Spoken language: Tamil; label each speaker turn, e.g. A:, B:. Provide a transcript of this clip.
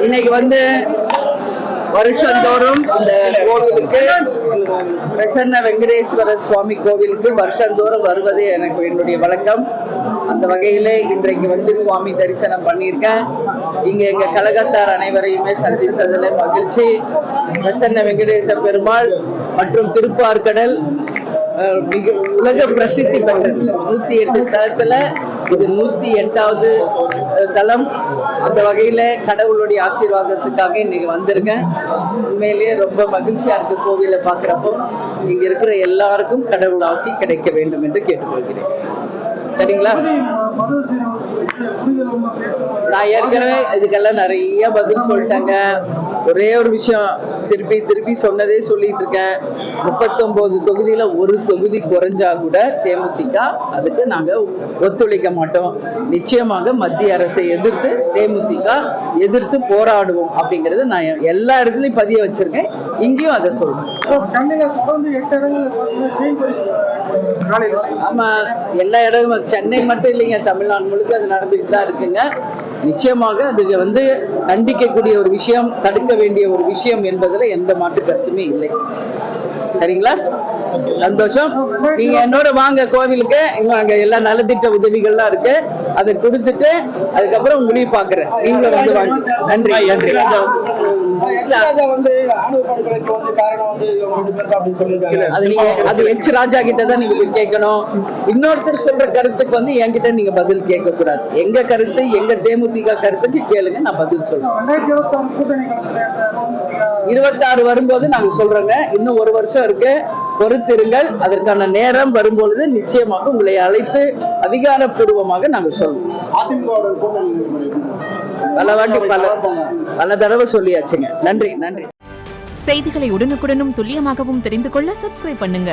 A: இன்னைக்கு வருஷந்தோறும் இந்த கோவிலுக்கு பிரசன்ன வெங்கடேஸ்வர சுவாமி கோவிலுக்கு வருஷந்தோறும் வருவதே எனக்கு என்னுடைய வழக்கம். அந்த வகையில இன்றைக்கு சுவாமி தரிசனம் பண்ணியிருக்கேன். இங்க எங்க கழகத்தார் அனைவரையுமே சந்தித்ததுல மகிழ்ச்சி. பிரசன்ன வெங்கடேச பெருமாள் மற்றும் திருப்பார்கடல் மிக உலக பிரசித்தி பெற்றது. 108 தலத்துல இது 108வது தலம். அந்த வகையில கடவுளுடைய ஆசீர்வாதத்துக்காக இன்னைக்கு வந்திருக்கேன். உண்மையிலேயே ரொம்ப மகிழ்ச்சியா இருக்கு. கோவிலை பாக்குறப்போ இங்க இருக்கிற எல்லாருக்கும் கடவுள் ஆசி கிடைக்க வேண்டும் என்று கேட்டுக்கொள்கிறேன். சரிங்களா? நான் ஏற்கனவே இதுக்கெல்லாம் நிறைய பதில் சொல்லிட்டாங்க. ஒரே ஒரு விஷயம் திருப்பி சொன்னதே சொல்லிட்டு இருக்கேன். 39 தொகுதியில ஒரு தொகுதி குறைஞ்சா கூட தேமுதிக அதுக்கு நாங்க ஒத்துழைக்க மாட்டோம். நிச்சயமாக மத்திய அரசை எதிர்த்து தேமுதிக எதிர்த்து போராடுவோம் அப்படிங்கறது நான் எல்லா இடத்துலயும் பதிய வச்சிருக்கேன். இங்கேயும் அதை சொல்றேன். ஆமா, எல்லா இடமும் சென்னை மட்டும் இல்லைங்க, தமிழ்நாடு முழுக்க அது நடந்துட்டு தான் இருக்குங்க. நிச்சயமாக அது கண்டிக்கக்கூடிய ஒரு விஷயம், தடுக்க வேண்டிய ஒரு விஷயம் என்பதுல எந்த மாற்று கருத்துமே இல்லை. சரிங்களா? சந்தோஷம். நீங்க என்னோட வாங்க கோவிலுக்கு. இன்னும் அங்க எல்லா நலத்திட்ட உதவிகள்லாம் இருக்கு, அதை கொடுத்துட்டு அதுக்கப்புறம் உங்களையும் பாக்குறேன். நீங்களும் வாங்க. நன்றி. அது எச் ராஜா கிட்டதான் நீங்க கேட்கணும். இன்னொருத்தர் சொல்ற கருத்துக்கு என்கிட்ட நீங்க பதில் கேட்க கூடாது. எங்க கருத்து, எங்க தேமுதிக கருத்துக்கு கேளுங்க, நான் பதில் சொல்றேன். 26 வரும்போது நாங்க சொல்றோங்க. இன்னும் ஒரு வருஷம் இருக்கு, பொறுத்திருங்கள். அதற்கான நேரம் வரும்பொழுது நிச்சயமாக உங்களை அழைத்து அதிகாரப்பூர்வமாக நாங்க சொல்றோம். பல தடவை சொல்லியாச்சுங்க. நன்றி.
B: செய்திகளை உடனுக்குடனும் துல்லியமாகவும் தெரிந்து கொள்ள சப்ஸ்கிரைப் பண்ணுங்க.